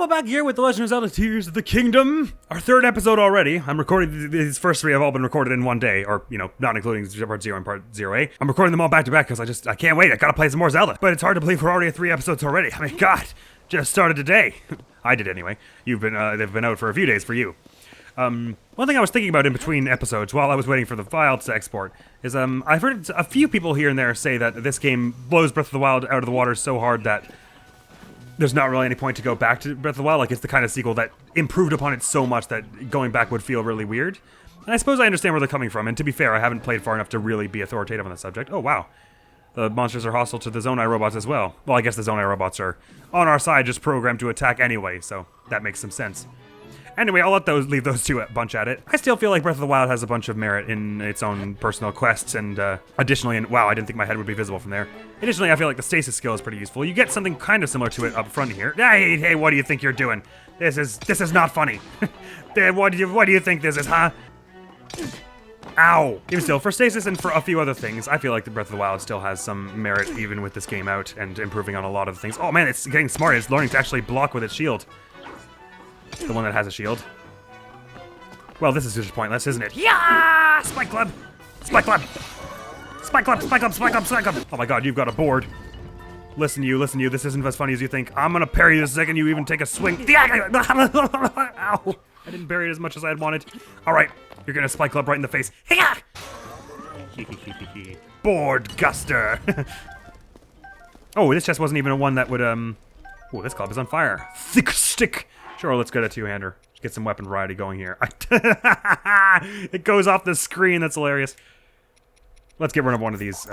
we're back here with The Legend of Zelda Tears of the Kingdom. Our third episode already. I'm recording, these first three have all been recorded in one day, or, you know, not including part 0 and part 0A. I'm recording them all back to back because I can't wait, I gotta play some more Zelda. But it's hard to believe we're already at 3 episodes already. I mean, God, just started today. I did anyway. They've been out for a few days for you. One thing I was thinking about in between episodes while I was waiting for the file to export is, I've heard a few people here and there say that this game blows Breath of the Wild out of the water so hard that there's not really any point to go back to Breath of the Wild. Like, it's the kind of sequel that improved upon it so much that going back would feel really weird. And I suppose I understand where they're coming from, and to be fair, I haven't played far enough to really be authoritative on the subject. Oh, wow. The monsters are hostile to the Zonai robots as well. Well, I guess the Zonai robots are on our side, just programmed to attack anyway, so that makes some sense. Anyway, I'll leave those two bunch at it. I still feel like Breath of the Wild has a bunch of merit in its own personal quests, and additionally, wow, I didn't think my head would be visible from there. Additionally, I feel like the stasis skill is pretty useful. You get something kind of similar to it up front here. Hey, what do you think you're doing? This is not funny. What do you think this is, huh? Ow! Even still, for stasis and for a few other things, I feel like the Breath of the Wild still has some merit even with this game out and improving on a lot of things. Oh man, it's getting smart. It's learning to actually block with its shield. The one that has a shield. Well, this is just pointless, isn't it? Yeah! Spike Club! Spike Club! Spike Club! Spike Club! Spike Club! Spike Club! Oh my god, you've got a board. Listen you, this isn't as funny as you think. I'm gonna parry you the second you even take a swing. Ow! I didn't bury it as much as I had wanted. Alright, you're gonna Spike Club right in the face. Board Guster! Oh, this chest wasn't even a one that would, Oh, this club is on fire. Thick stick! Sure, let's get a two-hander. Get some weapon variety going here. It goes off the screen, that's hilarious. Let's get rid of one of these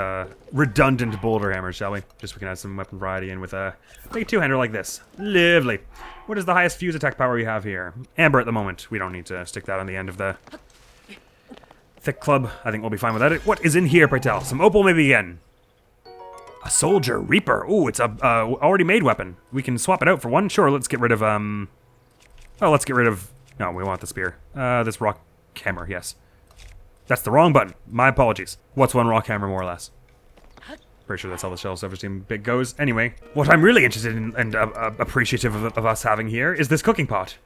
redundant boulder hammers, shall we? Just so we can add some weapon variety in with take a two-hander like this. Lovely. What is the highest fuse attack power you have here? Amber at the moment. We don't need to stick that on the end of the thick club. I think we'll be fine without it. What is in here, pray tell? Some opal maybe again. A soldier reaper. Ooh, it's a already made weapon. We can swap it out for one. Sure, let's get rid of oh, let's get rid of... No, we want the spear. This rock hammer, yes. That's the wrong button. My apologies. What's one rock hammer, more or less? Pretty sure that's how the Shell Silver Steam bit goes. Anyway, what I'm really interested in and appreciative of us having here is this cooking pot.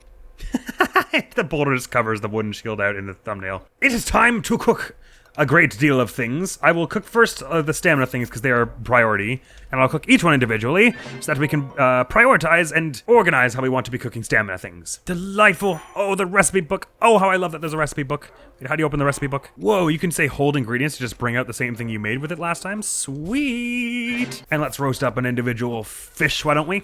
The boulder just covers the wooden shield out in the thumbnail. It is time to cook a great deal of things. I will cook first the stamina things because they are priority, and I'll cook each one individually so that we can prioritize and organize how we want to be cooking stamina things. Delightful. Oh, the recipe book. Oh, how I love that there's a recipe book. Wait, how do you open the recipe book? Whoa, you can say hold ingredients to just bring out the same thing you made with it last time. Sweet. And let's roast up an individual fish, why don't we?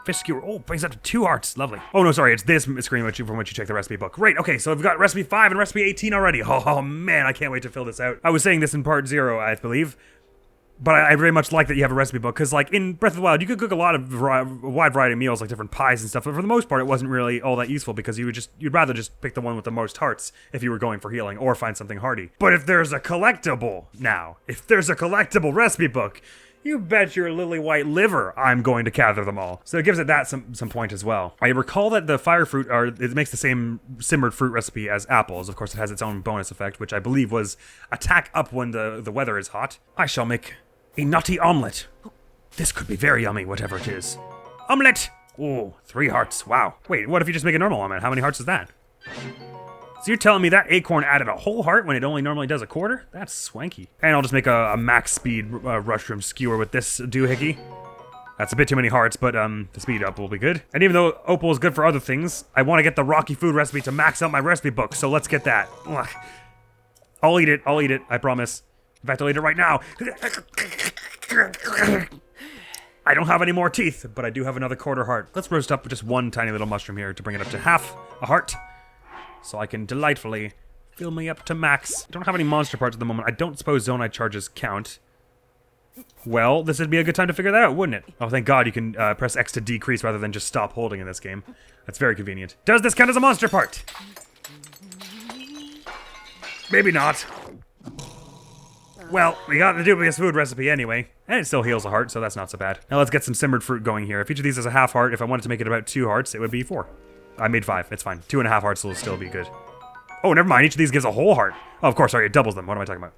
Fish skewer. Oh, brings up to 2 hearts. Lovely. Oh, no, sorry. It's this screen from which you check the recipe book. Great. Okay, so I've got recipe 5 and recipe 18 already. Oh, man, I can't wait to fill this out. I was saying this in part 0, I believe. But I very much like that you have a recipe book. Because, like, in Breath of the Wild, you could cook a lot of wide variety of meals, like different pies and stuff. But for the most part, it wasn't really all that useful because you'd rather just pick the one with the most hearts if you were going for healing or find something hearty. But if there's a collectible now, if there's a collectible recipe book, you bet your lily white liver I'm going to gather them all. So it gives it that some point as well. I recall that the fire fruit it makes the same simmered fruit recipe as apples. Of course, it has its own bonus effect, which I believe was attack up when the weather is hot. I shall make a nutty omelet. This could be very yummy, whatever it is. Omelet! Oh, 3 hearts. Wow. Wait, what if you just make a normal omelet? How many hearts is that? So you're telling me that acorn added a whole heart when it only normally does a quarter? That's swanky. And I'll just make a max speed mushroom skewer with this doohickey. That's a bit too many hearts, but the speed up will be good. And even though opal is good for other things, I want to get the Rocky food recipe to max out my recipe book, so let's get that. Ugh. I'll eat it, I promise. In fact, I'll eat it right now. I don't have any more teeth, but I do have another quarter heart. Let's roast up just one tiny little mushroom here to bring it up to half a heart. So I can delightfully fill me up to max. I don't have any monster parts at the moment. I don't suppose Zonai charges count. Well, this would be a good time to figure that out, wouldn't it? Oh, thank God you can press X to decrease rather than just stop holding in this game. That's very convenient. Does this count as a monster part? Maybe not. Well, we got the dubious food recipe anyway. And it still heals a heart, so that's not so bad. Now let's get some simmered fruit going here. If each of these is a half heart, if I wanted to make it about 2 hearts, it would be 4. I made 5, it's fine. 2.5 hearts will still be good. Oh, never mind, each of these gives a whole heart. Oh, of course, sorry, it doubles them. What am I talking about?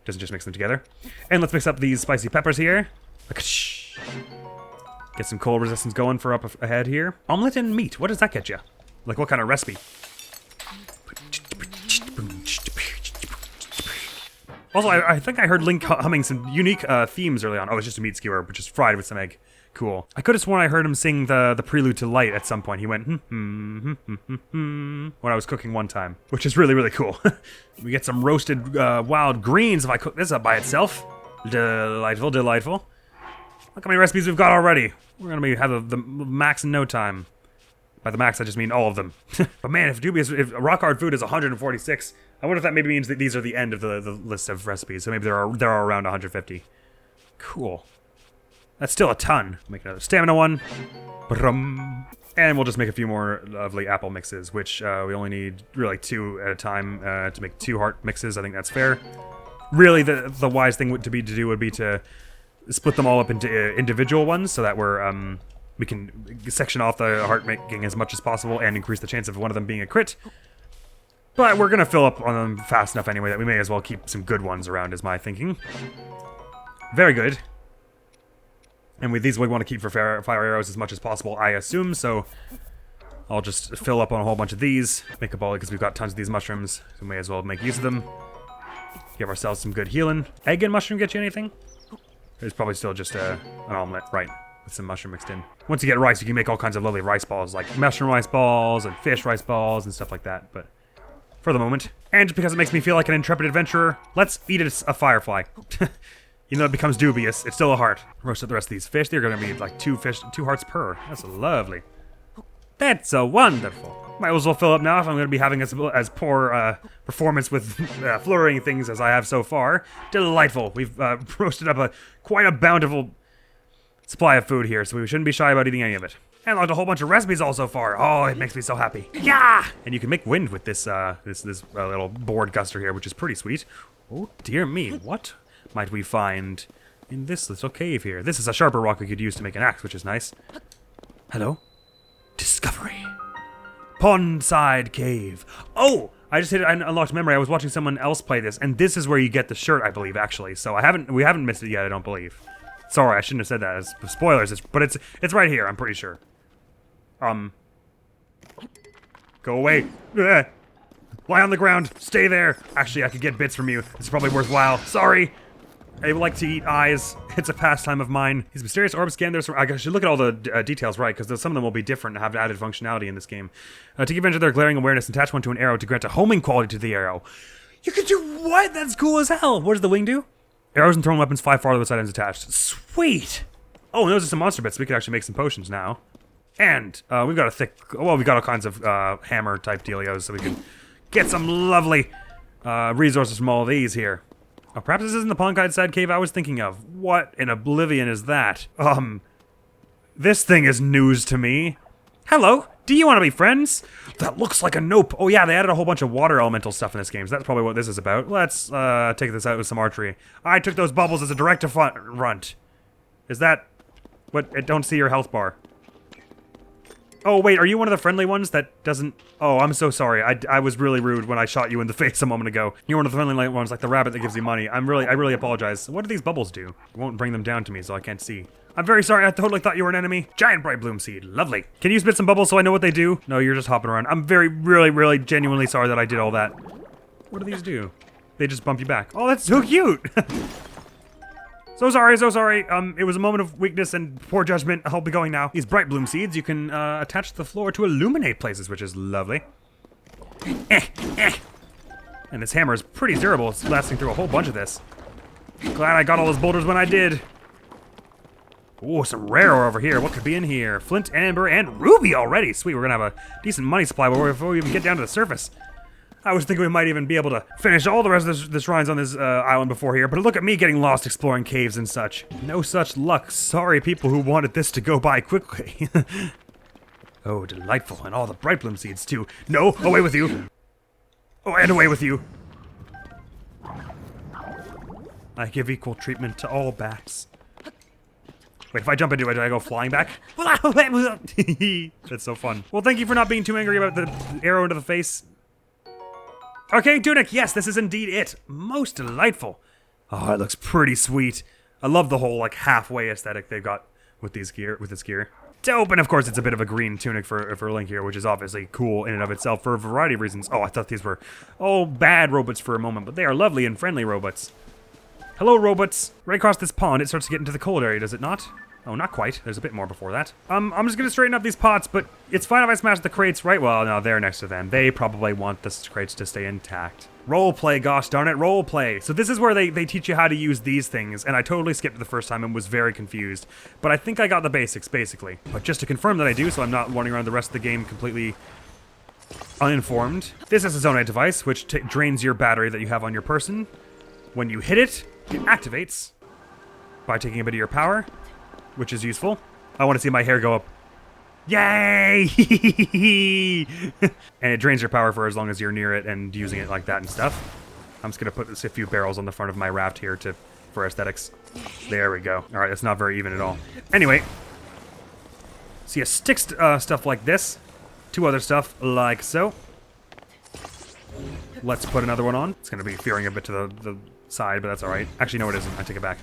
Doesn't just mix them together. And let's mix up these spicy peppers here. Get some cold resistance going for up ahead here. Omelet and meat. What does that get you? Like, what kind of recipe? Also, I think I heard Link humming some unique themes early on. Oh, it's just a meat skewer, which is fried with some egg. Cool. I could have sworn I heard him sing the prelude to Light at some point. He went when I was cooking one time, which is really, really cool. We get some roasted wild greens if I cook this up by itself. Delightful, delightful. Look how many recipes we've got already. We're gonna have the max in no time. By the max, I just mean all of them. But man, if rock hard food is 146, I wonder if that maybe means that these are the end of the list of recipes. So maybe there are around 150. Cool. That's still a ton. Make another stamina one. And we'll just make a few more lovely apple mixes, which we only need really 2 at a time to make 2 heart mixes. I think that's fair. Really, the wise thing to do would be to split them all up into individual ones, so that we can section off the heart making as much as possible and increase the chance of one of them being a crit. But we're gonna fill up on them fast enough anyway that we may as well keep some good ones around, is my thinking. Very good. And with these we want to keep for fire arrows as much as possible, I assume, so I'll just fill up on a whole bunch of these. Make a ball because we've got tons of these mushrooms, so we may as well make use of them. Give ourselves some good healing. Egg and mushroom get you anything? It's probably still just an omelet, right? With some mushroom mixed in. Once you get rice, you can make all kinds of lovely rice balls, like mushroom rice balls and fish rice balls and stuff like that, but for the moment. And just because it makes me feel like an intrepid adventurer, let's eat a firefly. Even though it becomes dubious, it's still a heart. Roast up the rest of these fish. They're gonna be like 2 hearts per. That's lovely. That's so wonderful. Might as well fill up now if I'm gonna be having as poor performance with flurrying things as I have so far. Delightful. We've roasted up quite a bountiful supply of food here, so we shouldn't be shy about eating any of it. And logged a whole bunch of recipes all so far. Oh, it makes me so happy. Yeah! And you can make wind with this little board guster here, which is pretty sweet. Oh dear me, what might we find in this little cave here? This is a sharper rock we could use to make an axe, which is nice. Hello? Discovery. Pondside Cave. Oh! I just hit it, I unlocked memory. I was watching someone else play this, and this is where you get the shirt, I believe, actually. So we haven't missed it yet, I don't believe. Sorry, I shouldn't have said that as spoilers, but it's right here, I'm pretty sure. Go away. Ugh. Lie on the ground. Stay there. Actually, I could get bits from you. It's probably worthwhile. Sorry. I like to eat eyes. It's a pastime of mine. These mysterious orbs scan their... I should look at all the details right, because some of them will be different and have added functionality in this game. To give advantage of their glaring awareness, attach one to an arrow to grant a homing quality to the arrow. You can do what? That's cool as hell. What does the wing do? Arrows and thrown weapons fly farther with items attached. Sweet! Oh, and those are some monster bits. We could actually make some potions now. And we've got we've got all kinds of hammer-type dealios, so we can get some lovely resources from all of these here. Oh, perhaps this isn't the Pondside Cave I was thinking of. What in oblivion is that? This thing is news to me. Hello, do you want to be friends? That looks like a nope. Oh yeah, they added a whole bunch of water elemental stuff in this game, so that's probably what this is about. Let's take this out with some archery. I took those bubbles as a direct affront. Is that what? I don't see your health bar. Oh wait, are you one of the friendly ones that doesn't... Oh, I'm so sorry. I was really rude when I shot you in the face a moment ago. You're one of the friendly ones, like the rabbit that gives you money. I really apologize. What do these bubbles do? It won't bring them down to me, so I can't see. I'm very sorry, I totally thought you were an enemy. Giant bright bloom seed, lovely. Can you spit some bubbles so I know what they do? No, you're just hopping around. I'm really genuinely sorry that I did all that. What do these do? They just bump you back. Oh, that's so cute! So sorry. It was a moment of weakness and poor judgment. I'll be going now. These bright bloom seeds you can attach to the floor to illuminate places, which is lovely. And this hammer is pretty durable. It's lasting through a whole bunch of this. Glad I got all those boulders when I did. Ooh, some rare ore over here. What could be in here? Flint, amber, and ruby already. Sweet, we're gonna have a decent money supply before we even get down to the surface. I was thinking we might even be able to finish all the rest of the shrines on this island before here, but look at me getting lost exploring caves and such. No such luck. Sorry, people who wanted this to go by quickly. Oh, delightful. And all the bright bloom seeds, too. No, away with you. Oh, and away with you. I give equal treatment to all bats. Wait, if I jump into it, do I go flying back? That's so fun. Well, thank you for not being too angry about the arrow into the face. Arcane Tunic, yes, this is indeed it. Most delightful. Oh, it looks pretty sweet. I love the whole, like, halfway aesthetic they've got with this gear. Dope, and of course it's a bit of a green tunic for Link here, which is obviously cool in and of itself for a variety of reasons. Oh, I thought these were bad robots for a moment, but they are lovely and friendly robots. Hello, robots. Right across this pond, it starts to get into the cold area, does it not? Oh, not quite. There's a bit more before that. I'm just gonna straighten up these pots, but it's fine if I smash the crates, right? Well, no, they're next to them. They probably want the crates to stay intact. Roleplay, gosh darn it, roleplay. So this is where they teach you how to use these things, and I totally skipped it the first time and was very confused. But I think I got the basics, basically. But just to confirm that I do, so I'm not running around the rest of the game completely uninformed. This is a zonite device, which drains your battery that you have on your person. When you hit it, it activates by taking a bit of your power, which is useful. I want to see my hair go up. Yay! And it drains your power for as long as you're near it and using it like that and stuff. I'm just gonna put a few barrels on the front of my raft here for aesthetics. There we go. All right, it's not very even at all. Anyway, so you stick stuff like this to other stuff like so. Let's put another one on. It's gonna be veering a bit to the side, but that's all right. Actually, no, it isn't. I take it back.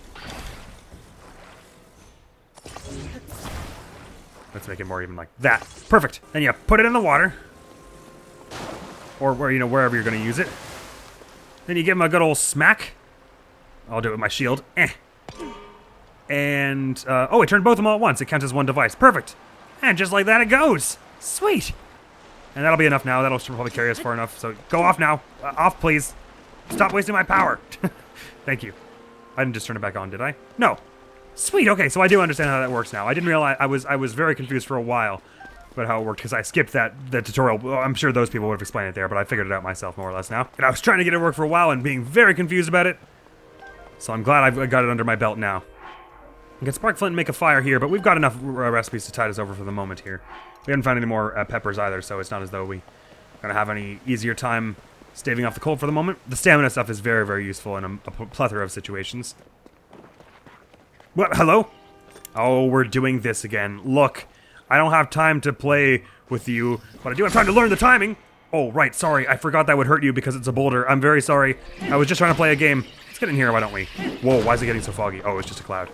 Let's make it more even like that. Perfect. And you put it in the water. Or wherever you're going to use it. Then you give them a good old smack. I'll do it with my shield. And, oh, it turned both of them all at once. It counts as one device. Perfect. And just like that it goes. Sweet. And that'll be enough now. That'll probably carry us far enough. So go off now. Off, please. Stop wasting my power. Thank you. I didn't just turn it back on, did I? No. Sweet, okay, so I do understand how that works now. I didn't realize, I was very confused for a while about how it worked, because I skipped the tutorial. Well, I'm sure those people would have explained it there, but I figured it out myself more or less now. And I was trying to get it to work for a while and being very confused about it. So I'm glad I got it under my belt now. We can spark flint and make a fire here, but we've got enough recipes to tide us over for the moment here. We haven't found any more peppers either, so it's not as though we're gonna have any easier time staving off the cold for the moment. The stamina stuff is very, very useful in a plethora of situations. What? Hello? Oh, we're doing this again. Look, I don't have time to play with you, but I do have time to learn the timing. Oh, right, sorry. I forgot that would hurt you because it's a boulder. I'm very sorry. I was just trying to play a game. Let's get in here, why don't we? Whoa, why is it getting so foggy? Oh, it's just a cloud.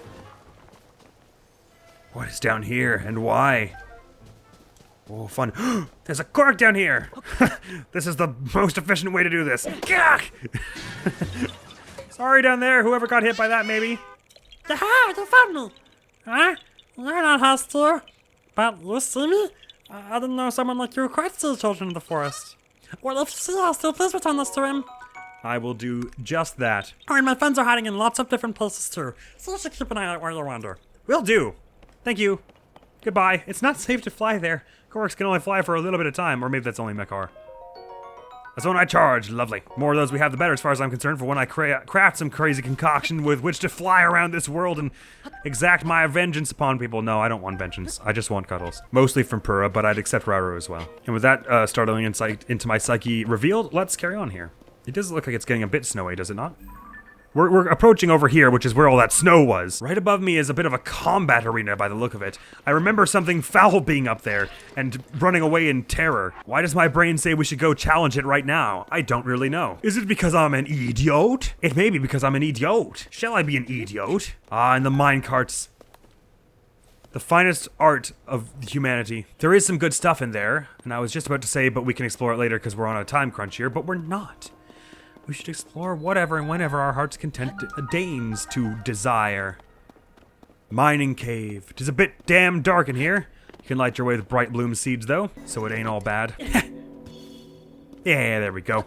What is down here, and why? Oh, fun. There's a cork down here! This is the most efficient way to do this. Sorry down there, whoever got hit by that, maybe. Aha, you found me! Huh? You're not hostile, but you see me? I didn't know someone like you quite see children of the forest. Well, if you see hostile, please return this to him. I will do just that. Alright, my friends are hiding in lots of different places too, so you should keep an eye out where you wander. Will do. Thank you. Goodbye. It's not safe to fly there. Korks can only fly for a little bit of time, or maybe that's only Mechar. That's when I charge. Lovely. More of those we have, the better, as far as I'm concerned, for when I craft some crazy concoction with which to fly around this world and exact my vengeance upon people. No, I don't want vengeance. I just want cuddles. Mostly from Purah, but I'd accept Rauru as well. And with that startling insight into my psyche revealed, let's carry on here. It does look like it's getting a bit snowy, does it not? We're approaching over here, which is where all that snow was. Right above me is a bit of a combat arena by the look of it. I remember something foul being up there and running away in terror. Why does my brain say we should go challenge it right now? I don't really know. Is it because I'm an idiot? It may be because I'm an idiot. Shall I be an idiot? Ah, and the minecarts. The finest art of humanity. There is some good stuff in there, and I was just about to say, but we can explore it later because we're on a time crunch here, but we're not. We should explore whatever and whenever our heart's content deigns to desire. Mining cave. 'Tis a bit damn dark in here. You can light your way with bright bloom seeds, though, so it ain't all bad. Yeah, there we go.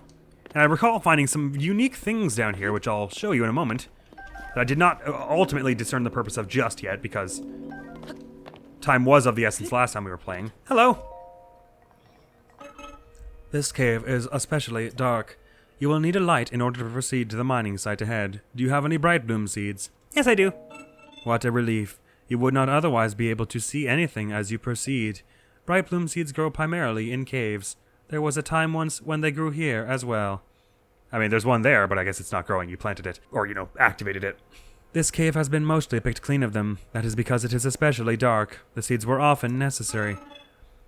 And I recall finding some unique things down here, which I'll show you in a moment, that I did not ultimately discern the purpose of just yet, because time was of the essence last time we were playing. Hello! This cave is especially dark. You will need a light in order to proceed to the mining site ahead. Do you have any bright bloom seeds? Yes, I do. What a relief. You would not otherwise be able to see anything as you proceed. Bright bloom seeds grow primarily in caves. There was a time once when they grew here as well. I mean, there's one there, but I guess it's not growing. You planted it. Or, activated it. This cave has been mostly picked clean of them. That is because it is especially dark. The seeds were often necessary.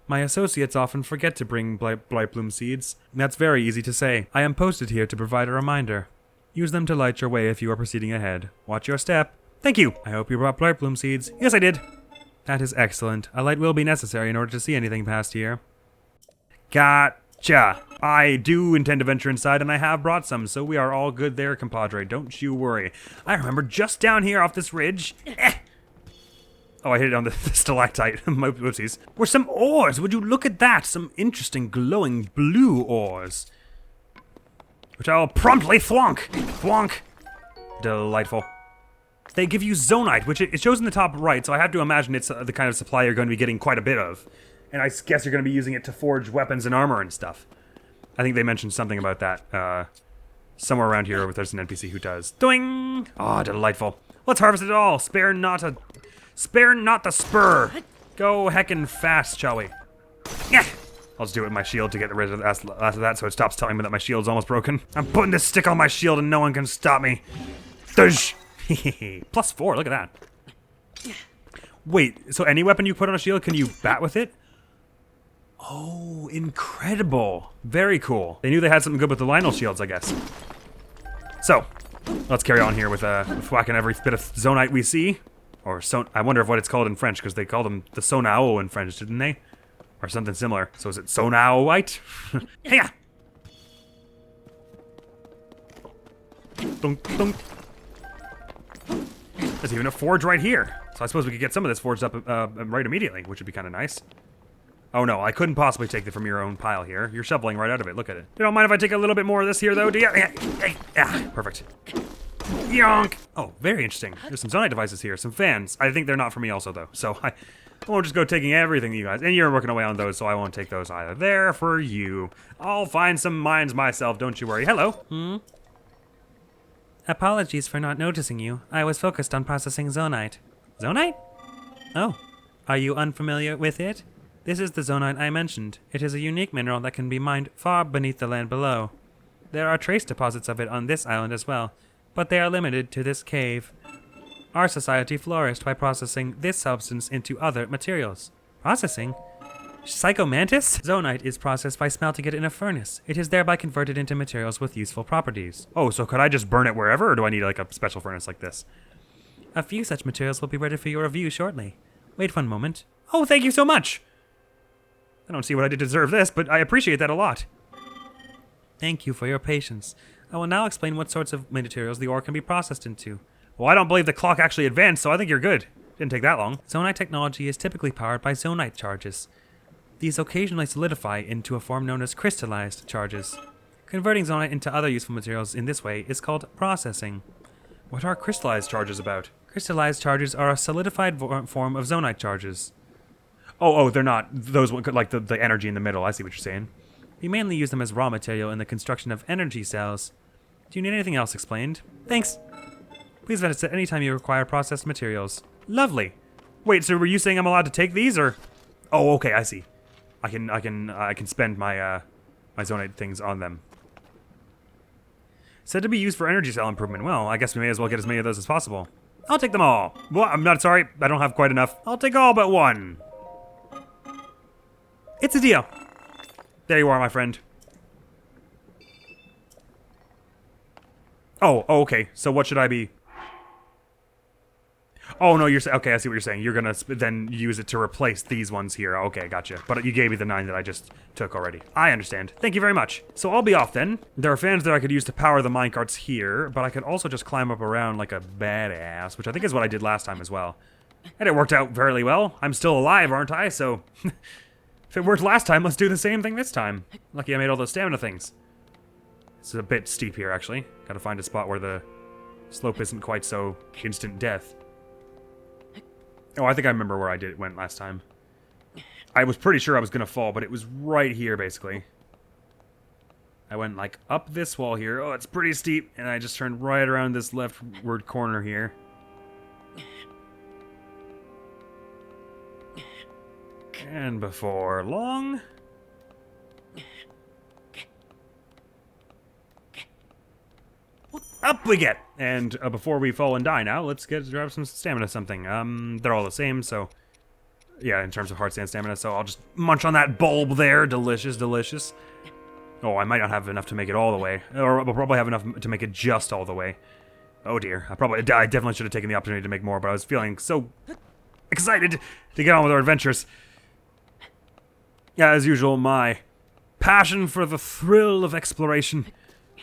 My associates often forget to bring bright bloom seeds. That's very easy to say. I am posted here to provide a reminder. Use them to light your way if you are proceeding ahead. Watch your step. Thank you! I hope you brought bright bloom seeds. Yes, I did. That is excellent. A light will be necessary in order to see anything past here. Gotcha. I do intend to venture inside, and I have brought some, so we are all good there, compadre. Don't you worry. I remember just down here off this ridge. Oh, I hit it on the stalactite. My whoopsies. Were some ores. Would you look at that? Some interesting glowing blue ores. Which I'll promptly thwonk. Thwonk. Delightful. They give you zonite, which it shows in the top right, so I have to imagine it's the kind of supply you're going to be getting quite a bit of. And I guess you're going to be using it to forge weapons and armor and stuff. I think they mentioned something about that somewhere around here. There's an NPC who does. Doing. Oh, delightful. Let's harvest it all. Spare not the spur. Go heckin' fast, shall we? Yeah. I'll just do it with my shield to get rid of that, so it stops telling me that my shield's almost broken. I'm putting this stick on my shield and no one can stop me. Thush. +4. Look at that. Wait. So any weapon you put on a shield, can you bat with it? Oh, incredible. Very cool. They knew they had something good with the Lionel shields, I guess. So, let's carry on here with whacking every bit of zonite we see. Or I wonder what it's called in French, because they called them the sonao in French, didn't they? Or something similar. So is it sonaoite? Hey-ya! Dunk, dunk. There's even a forge right here. So I suppose we could get some of this forged up right immediately, which would be kind of nice. Oh no, I couldn't possibly take it from your own pile here. You're shoveling right out of it, look at it. You don't mind if I take a little bit more of this here though, do you? Yeah, perfect. Yonk! Oh, very interesting. There's some zonite devices here, some fans. I think they're not for me also though, so I won't just go taking everything you guys. And you're working away on those, so I won't take those either. They're for you. I'll find some mines myself, don't you worry. Hello. Apologies for not noticing you. I was focused on processing zonite. Zonite? Oh. Are you unfamiliar with it? This is the zonite I mentioned. It is a unique mineral that can be mined far beneath the land below. There are trace deposits of it on this island as well, but they are limited to this cave. Our society flourished by processing this substance into other materials. Processing? Psychomantis? Zonite is processed by smelting it in a furnace. It is thereby converted into materials with useful properties. Oh, so could I just burn it wherever, or do I need like a special furnace like this? A few such materials will be ready for your review shortly. Wait 1 moment. Oh, thank you so much! I don't see what I did to deserve this, but I appreciate that a lot. Thank you for your patience. I will now explain what sorts of materials the ore can be processed into. Well, I don't believe the clock actually advanced, so I think you're good. Didn't take that long. Zonite technology is typically powered by zonite charges. These occasionally solidify into a form known as crystallized charges. Converting zonite into other useful materials in this way is called processing. What are crystallized charges about? Crystallized charges are a solidified form of zonite charges. Oh, they're not those like the energy in the middle. I see what you're saying. We mainly use them as raw material in the construction of energy cells. Do you need anything else explained? Thanks. Please visit us at any time you require processed materials. Lovely. Wait, so were you saying I'm allowed to take these, or? Oh, okay, I see. I can spend my my zonite things on them. Said to be used for energy cell improvement. Well, I guess we may as well get as many of those as possible. I'll take them all. Well, I'm not sorry. I don't have quite enough. I'll take all but one. It's a deal. There you are, my friend. Oh, okay. So what should I be? Oh, no, you're saying... Okay, I see what you're saying. You're gonna then use it to replace these ones here. Okay, gotcha. But you gave me the 9 that I just took already. I understand. Thank you very much. So I'll be off then. There are fans that I could use to power the minecarts here, but I could also just climb up around like a badass, which I think is what I did last time as well. And it worked out fairly well. I'm still alive, aren't I? So... If it worked last time, let's do the same thing this time. Lucky I made all those stamina things. It's a bit steep here, actually. Gotta find a spot where the slope isn't quite so instant death. Oh, I think I remember where I went last time. I was pretty sure I was gonna fall, but it was right here, basically. I went, like, up this wall here. Oh, it's pretty steep. And I just turned right around this leftward corner here. And before long... Up we get! And before we fall and die now, let's grab some stamina something. They're all the same, so... Yeah, in terms of heart and stamina, so I'll just munch on that bulb there. Delicious, delicious. Oh, I might not have enough to make it all the way. Or I'll probably have enough to make it just all the way. Oh dear. I definitely should have taken the opportunity to make more, but I was feeling so excited to get on with our adventures. Yeah, as usual, my passion for the thrill of exploration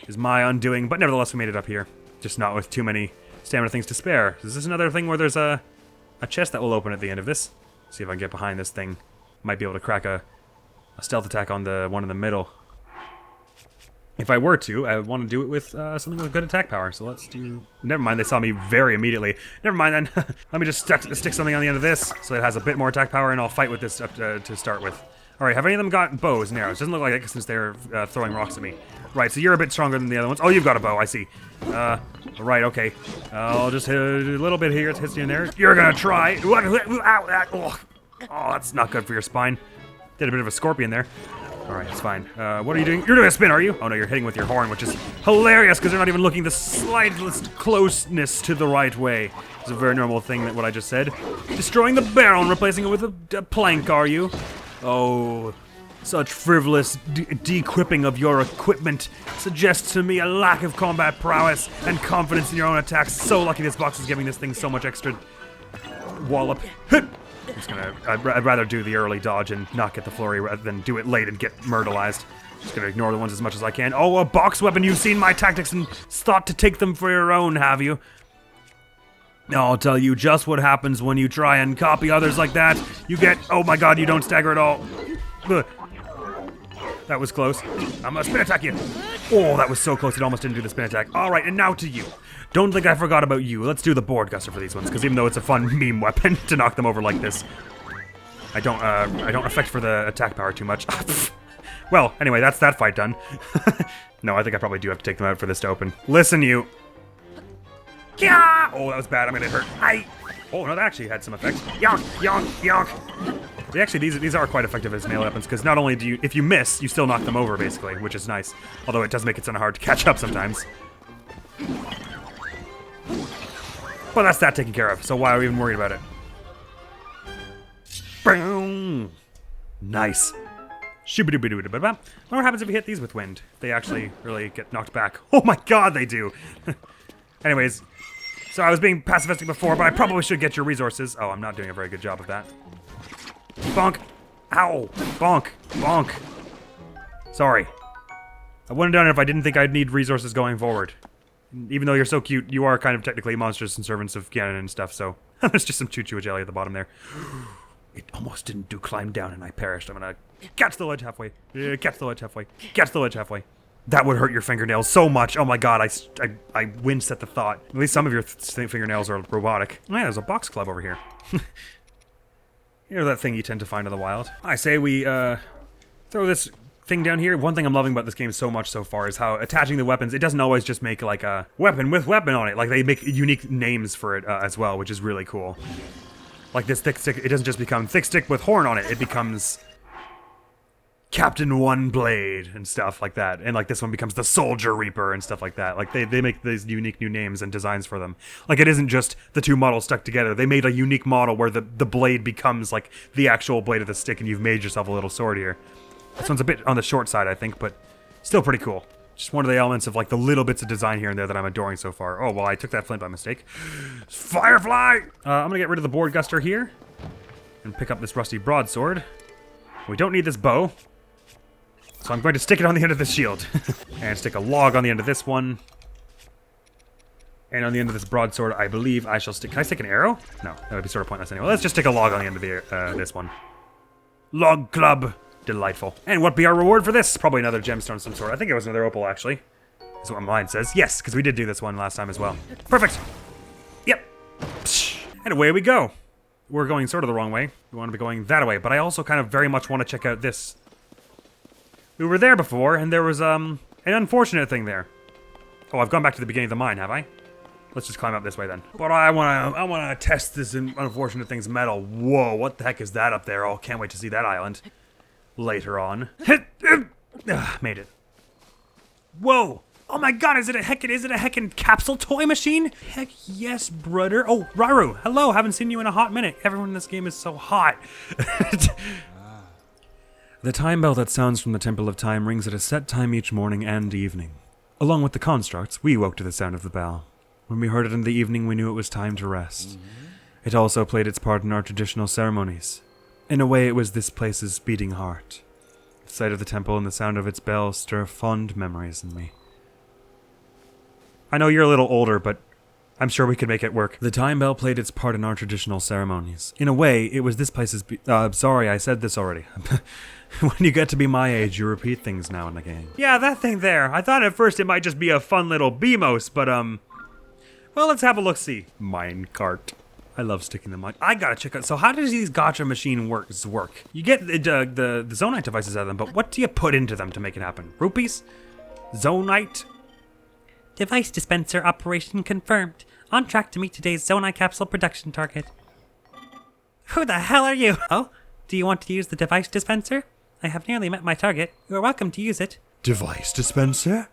is my undoing, but nevertheless we made it up here. Just not with too many stamina things to spare. Is this another thing where there's a chest that will open at the end of this? See if I can get behind this thing. Might be able to crack a stealth attack on the one in the middle. If I were to, I would want to do it with something with good attack power. So let's do... Never mind, they saw me very immediately. Never mind then. Let me just stick something on the end of this so it has a bit more attack power, and I'll fight with this to start with. Alright, have any of them got bows and arrows? Doesn't look like it since they're throwing rocks at me. Right, so you're a bit stronger than the other ones. Oh, you've got a bow, I see. Right, okay. I'll just hit a little bit here. It hits you in there. You're gonna try. Oh, that's not good for your spine. Did a bit of a scorpion there. Alright, it's fine. What are you doing? You're doing a spin, are you? Oh no, you're hitting with your horn, which is hilarious because they're not even looking the slightest closeness to the right way. It's a very normal thing, that what I just said. Destroying the barrel and replacing it with a plank, are you? Oh, such frivolous de-equipping of your equipment suggests to me a lack of combat prowess and confidence in your own attacks. So lucky this box is giving this thing so much extra wallop. I'd rather do the early dodge and not get the flurry rather than do it late and get myrtleized. Just gonna ignore the ones as much as I can. Oh, a box weapon! You've seen my tactics and thought to take them for your own, have you? I'll tell you just what happens when you try and copy others like that. You get... Oh my god, you don't stagger at all. Ugh. That was close. I'm gonna spin attack you. Oh, that was so close, it almost didn't do the spin attack. Alright, and now to you. Don't think I forgot about you. Let's do the board guster for these ones, because even though it's a fun meme weapon to knock them over like this, I don't affect for the attack power too much. Well, anyway, that's that fight done. No, I think I probably do have to take them out for this to open. Listen, you. Oh, that was bad. I'm gonna hurt. Oh, no, that actually had some effect. Yonk, yonk, yonk. Actually, these are quite effective as melee weapons, because not only do you, if you miss, you still knock them over, basically, which is nice. Although it does make it kind of hard to catch up sometimes. But that's that taken care of, so why are we even worried about it? Boom! Nice. What happens if you hit these with wind? They actually really get knocked back. Oh my god, they do! Anyways, so I was being pacifistic before, but I probably should get your resources. Oh, I'm not doing a very good job of that. Bonk! Ow! Bonk! Bonk! Sorry. I wouldn't have done it if I didn't think I'd need resources going forward. Even though you're so cute, you are kind of technically monsters and servants of Ganon and stuff, so... There's just some choo-choo jelly at the bottom there. It almost didn't do climb down and I perished. I'm gonna catch the ledge halfway. Catch the ledge halfway. Catch the ledge halfway. That would hurt your fingernails so much. Oh my god, I winced at the thought. At least some of your fingernails are robotic. Oh yeah, there's a box club over here. You know that thing you tend to find in the wild. I say we, throw this thing down here. One thing I'm loving about this game so much so far is how attaching the weapons, it doesn't always just make like a weapon with weapon on it. Like they make unique names for it as well, which is really cool. Like this thick stick, it doesn't just become thick stick with horn on it. It becomes Captain One Blade and stuff like that. And like this one becomes the Soldier Reaper and stuff like that. Like they make these unique new names and designs for them. Like it isn't just the two models stuck together. They made a unique model where the blade becomes like the actual blade of the stick and you've made yourself a little sword here. This one's a bit on the short side, I think, but still pretty cool. Just one of the elements of like the little bits of design here and there that I'm adoring so far. Oh, well, I took that flint by mistake. Firefly! I'm gonna get rid of the board guster here and pick up this rusty broadsword. We don't need this bow, so I'm going to stick it on the end of this shield. And stick a log on the end of this one. And on the end of this broadsword, I believe I shall stick... Can I stick an arrow? No, that would be sort of pointless anyway. Let's just stick a log on the end of the, this one. Log club. Delightful. And what be our reward for this? Probably another gemstone of some sort. I think it was another opal, actually. Is what mine says. Yes, because we did do this one last time as well. Perfect. Yep. And away we go. We're going sort of the wrong way. We want to be going that way, but I also kind of very much want to check out this. We were there before, and there was, an unfortunate thing there. Oh, I've gone back to the beginning of the mine, have I? Let's just climb up this way then. But I wanna test this unfortunate thing's metal. Whoa, what the heck is that up there? Oh, can't wait to see that island. Later on. Made it. Whoa! Oh my god, is it a heckin' capsule toy machine? Heck yes, brother. Oh, Rauru, hello, haven't seen you in a hot minute. Everyone in this game is so hot. The time bell that sounds from the Temple of Time rings at a set time each morning and evening. Along with the constructs, we woke to the sound of the bell. When we heard it in the evening, we knew it was time to rest. It also played its part in our traditional ceremonies. In a way, it was this place's beating heart. The sight of the temple and the sound of its bells stir fond memories in me. I know you're a little older, but I'm sure we could make it work. The time bell played its part in our traditional ceremonies. In a way, it was this place's sorry, I said this already. When you get to be my age, you repeat things now and again. Yeah, that thing there. I thought at first it might just be a fun little BMOS, but well, let's have a look-see. Minecart. I love sticking them on. I gotta check out. So how does these gacha machine work? You get the Zonite devices out of them, but what do you put into them to make it happen? Rupees? Zonite? Device dispenser operation confirmed. On track to meet today's Zonite capsule production target. Who the hell are you? Oh, do you want to use the device dispenser? I have nearly met my target. You are welcome to use it. Device dispenser?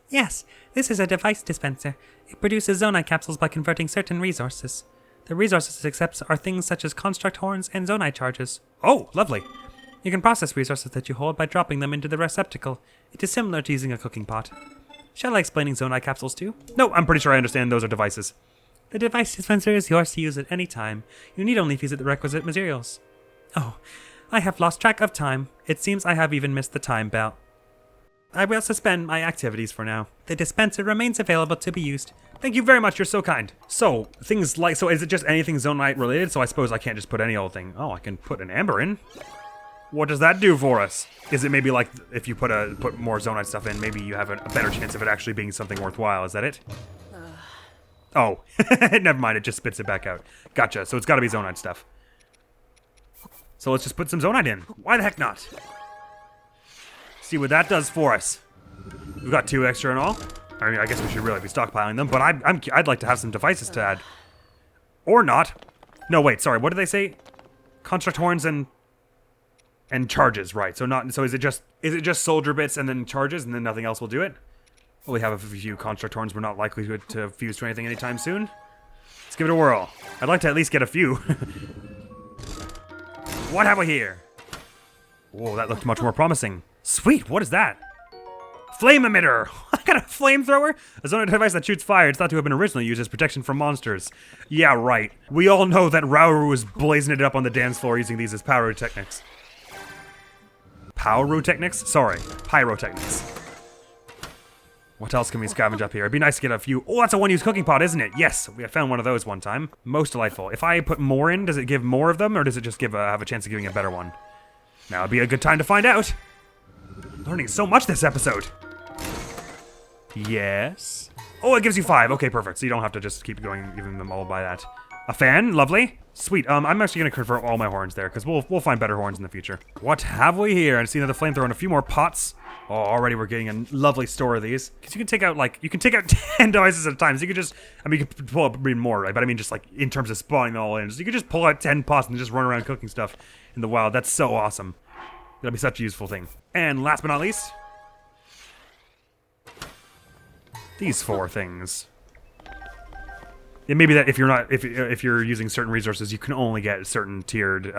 Yes, this is a device dispenser. It produces Zonite capsules by converting certain resources. The resources it accepts are things such as construct horns and Zonite charges. Oh, lovely. You can process resources that you hold by dropping them into the receptacle. It is similar to using a cooking pot. Shall I explain Zonite capsules too? No, I'm pretty sure I understand those are devices. The device dispenser is yours to use at any time. You need only visit the requisite materials. Oh, I have lost track of time. It seems I have even missed the time bell. I will suspend my activities for now. The dispenser remains available to be used. Thank you very much, you're so kind. So, things like, so is it just anything Zonite related? So I suppose I can't just put any old thing. Oh, I can put an amber in. What does that do for us? Is it maybe like, if you put more Zonite stuff in, maybe you have a better chance of it actually being something worthwhile, is that it? Oh, never mind, it just spits it back out. Gotcha, so it's gotta be Zonite stuff. So let's just put some Zonite in. Why the heck not? See what that does for us. We've got 2 extra and all. I mean, I guess we should really be stockpiling them, but I'd like to have some devices to add. Or not. No, wait, sorry, what did they say? Construct horns and charges, right. So is it just soldier bits and then charges and then nothing else will do it? Well, we have a few construct horns. We're not likely to fuse to anything anytime soon. Let's give it a whirl. I'd like to at least get a few. What have we here? Whoa, that looked much more promising. Sweet, what is that? Flame emitter! I got a flamethrower? A Zonite device that shoots fire. It's thought to have been originally used as protection from monsters. Yeah, right. We all know that Rauru was blazing it up on the dance floor using these as pyrotechnics. Pyrotechnics? Sorry, pyrotechnics. What else can we scavenge up here? It'd be nice to get a few. Oh, that's a one-use cooking pot, isn't it? Yes, we found one of those one time. Most delightful. If I put more in, does it give more of them, or does it just have a chance of giving a better one? Now would be a good time to find out. Learning so much this episode. Yes. Oh, it gives you 5. Okay, perfect. So you don't have to just keep going, giving them all by that. A fan, lovely. Sweet. I'm actually gonna convert all my horns there because we'll find better horns in the future. What have we here? I see another flamethrower and a few more pots. Oh, already we're getting a lovely store of these. Because you can take out 10 devices at a time. So you could just, I mean, you could pull up more, right? But I mean, just like in terms of spawning them all in. So you could just pull out 10 pots and just run around cooking stuff in the wild. That's so awesome. That'll be such a useful thing. And last but not least, these 4 things. It may be that if you're using certain resources, you can only get certain tiered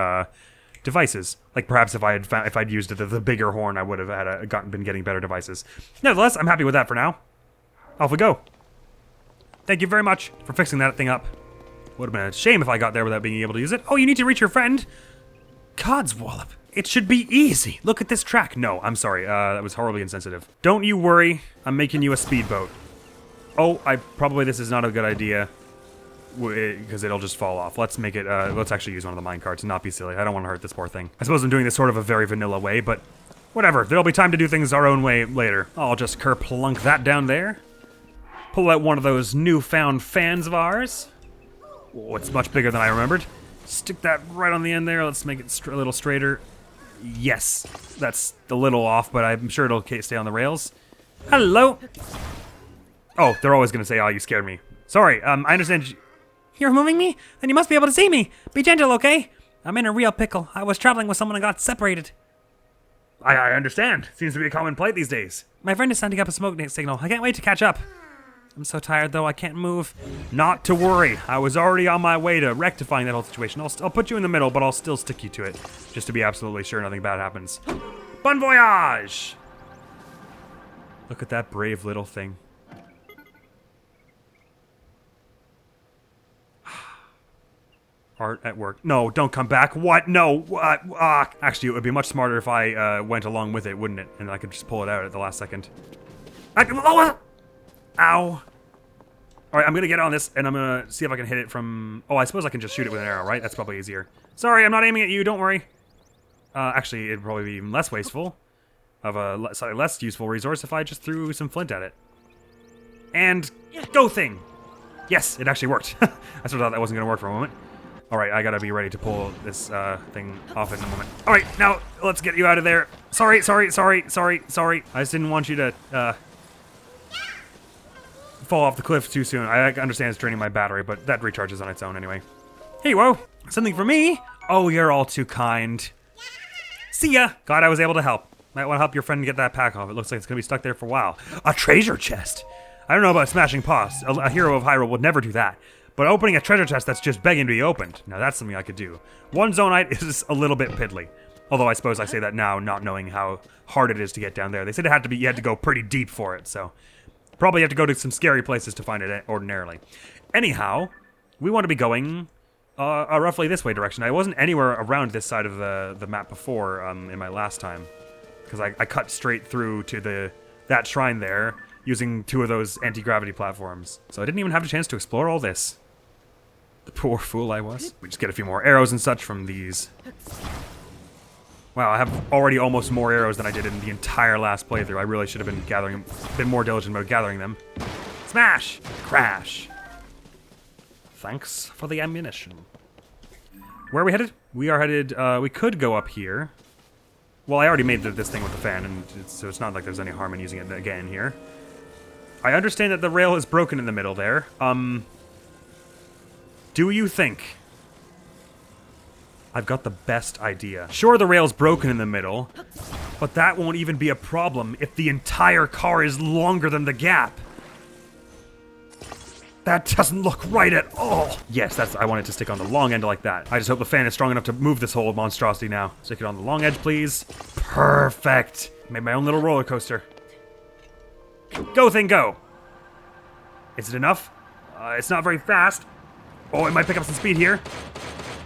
devices. Like perhaps if I'd used the bigger horn, I would have been getting better devices. Nevertheless, I'm happy with that for now. Off we go. Thank you very much for fixing that thing up. Would have been a shame if I got there without being able to use it. Oh, you need to reach your friend. Codswallop. It should be easy. Look at this track. No, I'm sorry. That was horribly insensitive. Don't you worry. I'm making you a speedboat. Oh, this is not a good idea. Because it'll just fall off. Let's make it, let's actually use one of the minecarts and not be silly. I don't want to hurt this poor thing. I suppose I'm doing this sort of a very vanilla way, but whatever. There'll be time to do things our own way later. I'll just kerplunk that down there. Pull out one of those newfound fans of ours. Oh, it's much bigger than I remembered. Stick that right on the end there. Let's make it a little straighter. Yes, that's a little off, but I'm sure it'll stay on the rails. Hello. Oh, they're always going to say, oh, you scared me. Sorry, I understand. You're moving me? Then you must be able to see me. Be gentle, okay? I'm in a real pickle. I was traveling with someone and got separated. I understand. Seems to be a common plight these days. My friend is sending up a smoke signal. I can't wait to catch up. I'm so tired, though. I can't move. Not to worry. I was already on my way to rectifying that whole situation. I'll put you in the middle, but I'll still stick you to it. Just to be absolutely sure nothing bad happens. Bon voyage! Look at that brave little thing. Art at work. No, don't come back. What? No. What? Actually, it would be much smarter if I went along with it, wouldn't it? And I could just pull it out at the last second. Ow. All right, I'm going to get on this, and I'm going to see if I can hit it from... Oh, I suppose I can just shoot it with an arrow, right? That's probably easier. Sorry, I'm not aiming at you. Don't worry. Actually, it'd probably be even less wasteful of a slightly less useful resource if I just threw some flint at it. And go thing! Yes, it actually worked. I sort of thought that wasn't going to work for a moment. All right, I gotta be ready to pull this thing off in a moment. All right, now let's get you out of there. Sorry. I just didn't want you to fall off the cliff too soon. I understand it's draining my battery, but that recharges on its own anyway. Hey, whoa, something for me? Oh, you're all too kind. See ya. Glad I was able to help. Might want to help your friend get that pack off. It looks like it's gonna be stuck there for a while. A treasure chest. I don't know about smashing pots. A hero of Hyrule would never do that. But opening a treasure chest that's just begging to be opened, now that's something I could do. One Zonite is a little bit piddly. Although I suppose I say that now, not knowing how hard it is to get down there. They said you had to go pretty deep for it, so... Probably have to go to some scary places to find it ordinarily. Anyhow, we want to be going roughly this way direction. I wasn't anywhere around this side of the map before in my last time. Because I cut straight through to that shrine there, using 2 of those anti-gravity platforms. So I didn't even have a chance to explore all this. The poor fool I was. We just get a few more arrows and such from these. Wow, I have already almost more arrows than I did in the entire last playthrough. I really should have been more diligent about gathering them. Smash! Crash! Thanks for the ammunition. Where are we headed? We are headed, we could go up here. Well, I already made this thing with the fan, and so it's not like there's any harm in using it again here. I understand that the rail is broken in the middle there. Do you think I've got the best idea? Sure, the rail's broken in the middle, but that won't even be a problem if the entire car is longer than the gap. That doesn't look right at all. Yes, I want it to stick on the long end like that. I just hope the fan is strong enough to move this whole monstrosity now. Stick it on the long edge, please. Perfect. Made my own little roller coaster. Go thing, go. Is it enough? It's not very fast. Oh, it might pick up some speed here.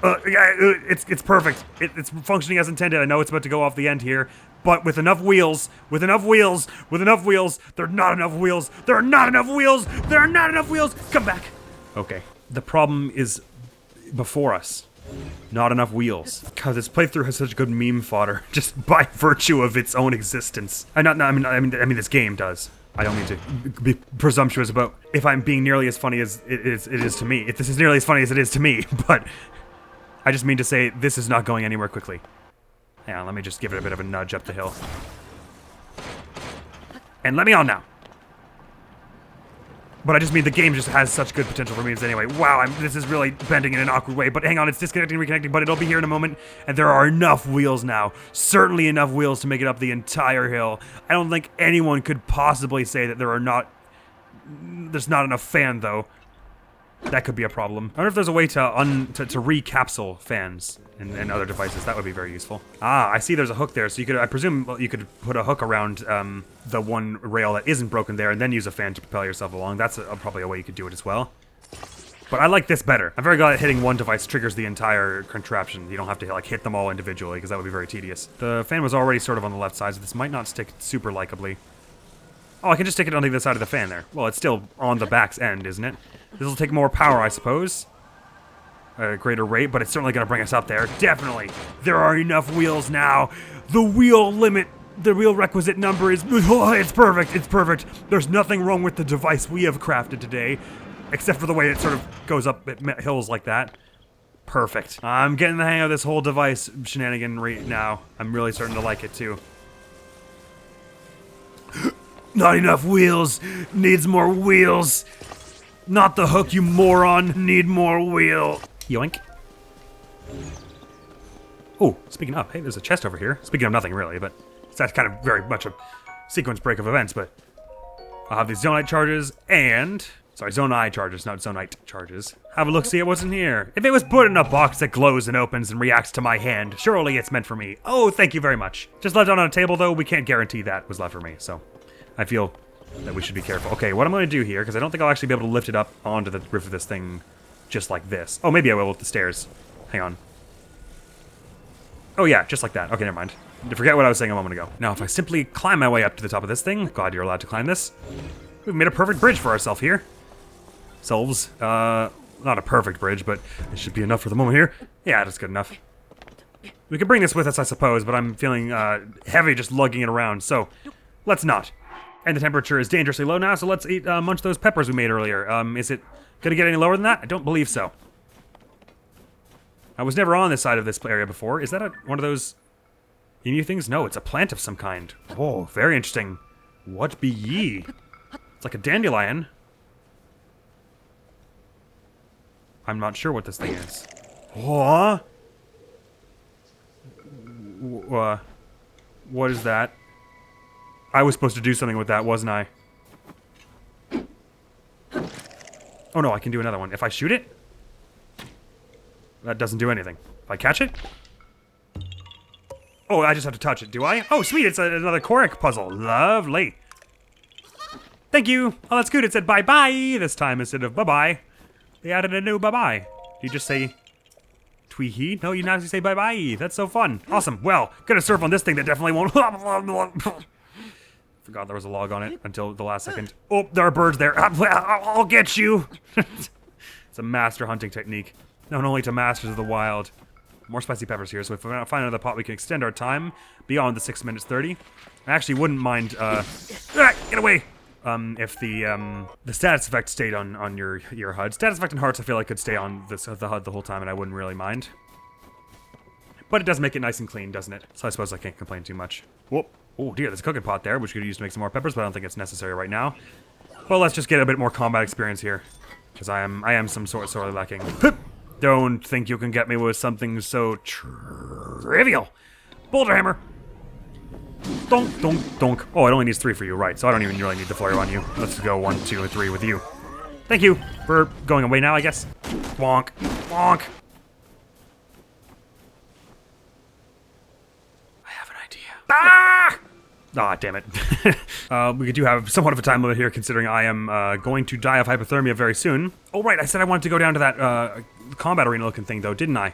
It's perfect. It's functioning as intended. I know it's about to go off the end here, but with enough wheels, there are not enough wheels, there are not enough wheels. Come back. Okay. The problem is before us. Not enough wheels. God, this playthrough has such good meme fodder, just by virtue of its own existence. I mean, this game does. I don't mean to be presumptuous about if I'm being nearly as funny as it is to me. If this is nearly as funny as it is to me, but I just mean to say this is not going anywhere quickly. Hang on, let me just give it a bit of a nudge up the hill. And let me on now. But I just mean the game just has such good potential for memes anyway. Wow, this is really bending in an awkward way. But hang on, it's disconnecting, reconnecting, but it'll be here in a moment. And there are enough wheels now. Certainly enough wheels to make it up the entire hill. I don't think anyone could possibly say that there's not enough fan, though. That could be a problem. I wonder if there's a way to recapsule fans and other devices. That would be very useful. Ah, I see there's a hook there. So I presume you could put a hook around the one rail that isn't broken there and then use a fan to propel yourself along. That's probably a way you could do it as well. But I like this better. I'm very glad that hitting one device triggers the entire contraption. You don't have to hit them all individually because that would be very tedious. The fan was already sort of on the left side, so this might not stick super likably. Oh, I can just stick it on the other side of the fan there. Well, it's still on the back's end, isn't it? This will take more power, I suppose. At a greater rate, but it's certainly going to bring us up there. Definitely. There are enough wheels now. The wheel limit, the wheel requisite number is... Oh, it's perfect. It's perfect. There's nothing wrong with the device we have crafted today, except for the way it sort of goes up hills like that. Perfect. I'm getting the hang of this whole device shenanigan right now. I'm really starting to like it, too. Not enough wheels. Needs more wheels. Not the hook, you moron. Need more wheel. Yoink. Oh, speaking of, hey, there's a chest over here. Speaking of nothing, really, but that's kind of very much a sequence break of events, but I'll have these Zonite charges and... Sorry, Zonai charges, not Zonite charges. Have a look, see what's in here. If it was put in a box that glows and opens and reacts to my hand, surely it's meant for me. Oh, thank you very much. Just left on a table, though, we can't guarantee that was left for me, so I feel that we should be careful. Okay, what I'm going to do here, because I don't think I'll actually be able to lift it up onto the roof of this thing just like this. Oh, maybe I will with the stairs. Hang on. Oh yeah, just like that. Okay, never mind. Forget what I was saying a moment ago. Now, if I simply climb my way up to the top of this thing, glad you're allowed to climb this. We've made a perfect bridge for ourselves here. Selves. Not a perfect bridge, but it should be enough for the moment here. Yeah, that's good enough. We could bring this with us, I suppose, but I'm feeling heavy just lugging it around, so let's not. And the temperature is dangerously low now, so let's eat munch those peppers we made earlier. Is it gonna get any lower than that? I don't believe so. I was never on this side of this area before. Is that one of those emu things? No, it's a plant of some kind. Oh, very interesting. What be ye? It's like a dandelion. I'm not sure what this thing is. What? What is that? I was supposed to do something with that, wasn't I? Oh no, I can do another one. If I shoot it? That doesn't do anything. If I catch it? Oh, I just have to touch it, do I? Oh, sweet, it's another Korik puzzle. Lovely. Thank you. Oh, that's good. It said bye-bye this time instead of bye-bye. They added a new bye-bye. Do you just say twee-hee? No, you now say bye-bye. That's so fun. Awesome. Well, gonna surf on this thing that definitely won't... Forgot there was a log on it until the last second. Oh, there are birds there. I'll get you. It's a master hunting technique. Known only to masters of the wild. More spicy peppers here, so if we find another pot, we can extend our time beyond the 6 minutes 30. I actually wouldn't mind, get away! If the status effect stayed on your HUD. Status effect and hearts I feel like could stay on the HUD the whole time and I wouldn't really mind. But it does make it nice and clean, doesn't it? So I suppose I can't complain too much. Whoop. Oh dear, there's a cooking pot there, which we could use to make some more peppers, but I don't think it's necessary right now. Well, let's just get a bit more combat experience here. Because I am some sorely lacking. Don't think you can get me with something so trivial. Boulder hammer. Donk, donk, donk. Oh, it only needs 3 for you, right? So I don't even really need the flare on you. Let's go 1, 2, and 3 with you. Thank you for going away now, I guess. Bonk, bonk. I have an idea. Ah! Ah, damn it. We do have somewhat of a time limit here, considering I am going to die of hypothermia very soon. Oh, right, I said I wanted to go down to that combat arena looking thing, though, didn't I?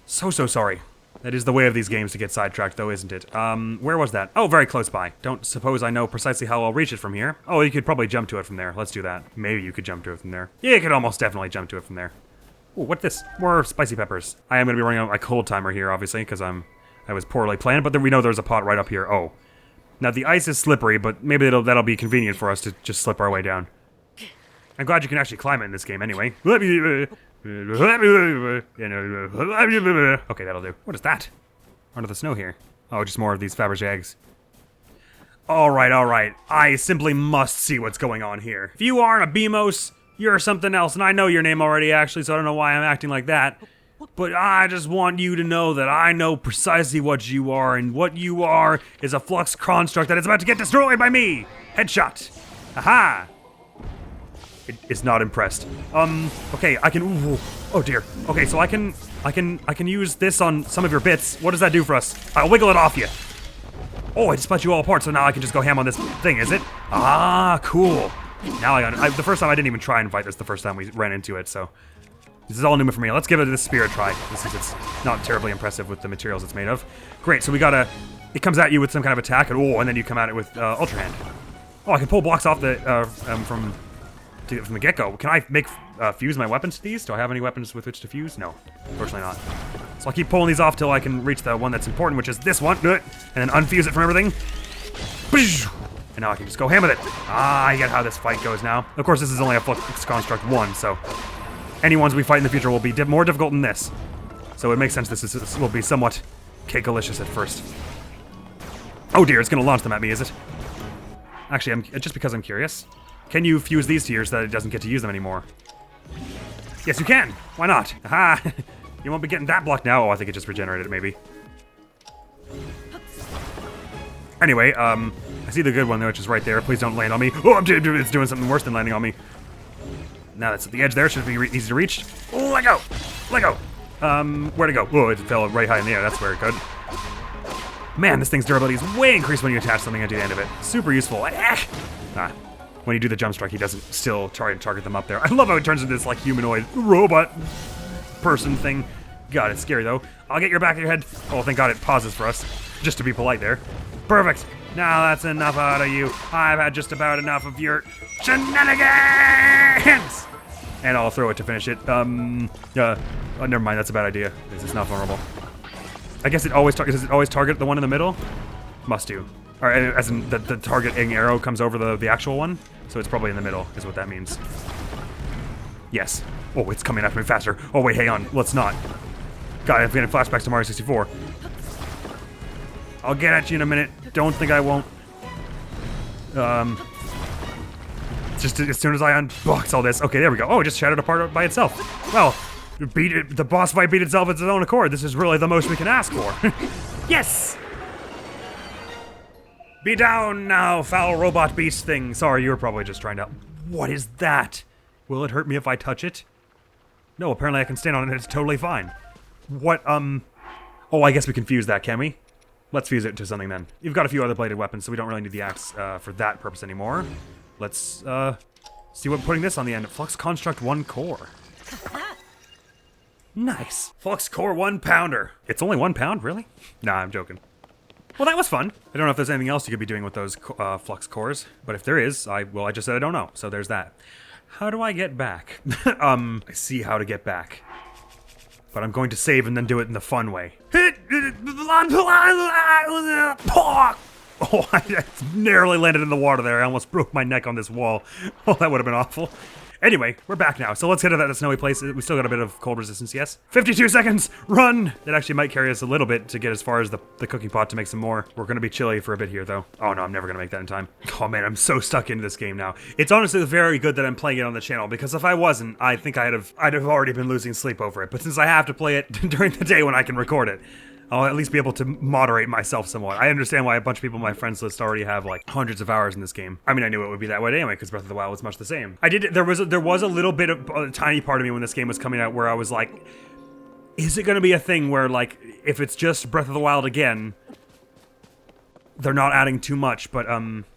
So sorry. That is the way of these games to get sidetracked, though, isn't it? Where was that? Oh, very close by. Don't suppose I know precisely how I'll reach it from here. Oh, you could probably jump to it from there. Let's do that. Maybe you could jump to it from there. Yeah, you could almost definitely jump to it from there. Ooh, what's this? More spicy peppers. I am going to be running out my cold timer here, obviously, because I was poorly planned, but then we know there's a pot right up here. Oh. Now, the ice is slippery, but maybe that'll be convenient for us to just slip our way down. I'm glad you can actually climb it in this game, anyway. Okay, that'll do. What is that? Under the snow here. Oh, just more of these Fabergé eggs. Alright. I simply must see what's going on here. If you aren't a Beamos, you're something else, and I know your name already, actually, so I don't know why I'm acting like that. But I just want you to know that I know precisely what you are, and what you are is a flux construct that is about to get destroyed by me! Headshot! Aha! It is not impressed. Okay, I can... Ooh, oh dear. Okay, so I can use this on some of your bits. What does that do for us? I'll wiggle it off you. Oh, I just split you all apart, so now I can just go ham on this thing, is it? Ah, cool. Now I got it. The first time I didn't even try and fight this the first time we ran into it, so... This is all new for me. Let's give it this spear a try. Since it's not terribly impressive with the materials it's made of. Great, so we gotta... It comes at you with some kind of attack, and then you come at it with Ultra Hand. Oh, I can pull blocks off the, from the get-go. Can I make fuse my weapons to these? Do I have any weapons with which to fuse? No, unfortunately not. So I'll keep pulling these off till I can reach the one that's important, which is this one. And then unfuse it from everything. And now I can just go ham with it. Ah, I get how this fight goes now. Of course, this is only a Flux Construct 1, so any ones we fight in the future will be more difficult than this. So it makes sense this will be somewhat cakealicious at first. Oh dear, it's gonna launch them at me, is it? Actually, just because I'm curious. Can you fuse these to yours so that it doesn't get to use them anymore? Yes, you can! Why not? Aha! You won't be getting that block now. Oh, I think it just regenerated it, maybe. Anyway, I see the good one, though, which is right there. Please don't land on me. Oh, it's doing something worse than landing on me. Now that's at the edge there. Should be easy to reach. Oh, let go! Let go! Where'd it go? Oh, it fell right high in the air. That's very good. Man, this thing's durability is way increased when you attach something onto the end of it. Super useful. Ah! when you do the jump strike, he doesn't still try to target them up there. I love how it turns into this, like, humanoid robot person thing. God, it's scary, though. I'll get your back of your head. Oh, thank God it pauses for us, just to be polite there. Perfect. Now that's enough out of you. I've had just about enough of your shenanigans! And I'll throw it to finish it. Oh, never mind, that's a bad idea. It's not vulnerable. I guess does it always target the one in the middle? Must do. Or as in the targeting arrow comes over the actual one, so it's probably in the middle, is what that means. Yes. Oh, it's coming after me faster. Oh wait, hang on. Let's not. God, I'm getting flashbacks to Mario 64. I'll get at you in a minute. Don't think I won't. Just as soon as I unbox all this. Okay, there we go. Oh, it just shattered apart by itself. Well, the boss fight beat itself at its own accord. This is really the most we can ask for. Yes! Be down now, foul robot beast thing. Sorry, you were probably just trying to... What is that? Will it hurt me if I touch it? No, apparently I can stand on it and it's totally fine. What, Oh, I guess we can fuse that, can we? Let's fuse it to something then. You've got a few other bladed weapons, so we don't really need the axe for that purpose anymore. Let's, see what putting this on the end. Flux Construct 1 Core. Nice. Flux Core 1 Pounder. It's only 1 pound, really? Nah, I'm joking. Well, that was fun. I don't know if there's anything else you could be doing with those flux cores, but if there is, I just said I don't know, so there's that. How do I get back? I see how to get back. But I'm going to save and then do it in the fun way. Oh, I narrowly landed in the water there. I almost broke my neck on this wall. Oh, that would have been awful. Anyway, we're back now, so let's get to that snowy place. We still got a bit of cold resistance, yes? 52 seconds! Run! It actually might carry us a little bit to get as far as the cooking pot to make some more. We're gonna be chilly for a bit here, though. Oh no, I'm never gonna make that in time. Oh man, I'm so stuck into this game now. It's honestly very good that I'm playing it on the channel, because if I wasn't, I think I'd have already been losing sleep over it. But since I have to play it during the day when I can record it, I'll at least be able to moderate myself somewhat. I understand why a bunch of people on my friends list already have like hundreds of hours in this game. I mean, I knew it would be that way anyway, because Breath of the Wild was much the same. There was a little bit of a tiny part of me when this game was coming out where I was like, is it going to be a thing where like, if it's just Breath of the Wild again, they're not adding too much, but